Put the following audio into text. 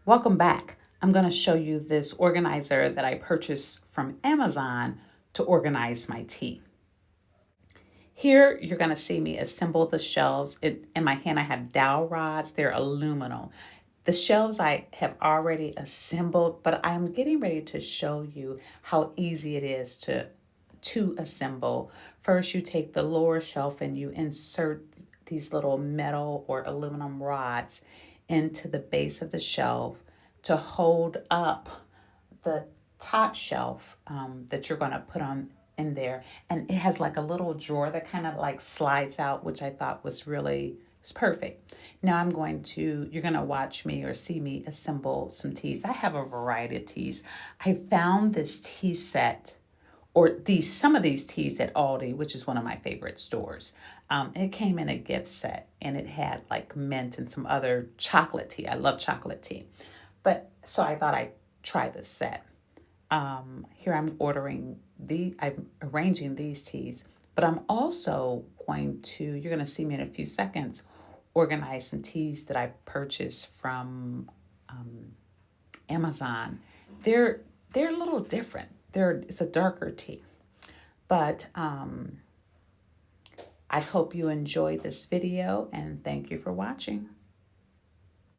Welcome back. I'm going to show you this organizer that I purchased from Amazon to organize my tea. Here, you're going to see me assemble the shelves. In my hand, I have dowel rods. They're aluminum. The shelves I have already assembled, but I'm getting ready to show you how easy it is to assemble. First, you take the lower shelf and you insert these little metal or aluminum rods into the base of the shelf to hold up the top shelf that you're going to put on in there. And it has like a little drawer that kind of like slides out, which I thought was really, it's perfect. Now you're going to watch me or see me assemble some teas. I have a variety of teas. I found this tea set or some of these teas at Aldi, which is one of my favorite stores. It came in a gift set and it had like mint and some other chocolate tea. I love chocolate tea. But so I thought I'd try this set. Here I'm arranging these teas, but I'm also you're going to see me in a few seconds, organize some teas that I purchased from Amazon. They're, they're a little different. It's a darker tea, but I hope you enjoy this video and thank you for watching.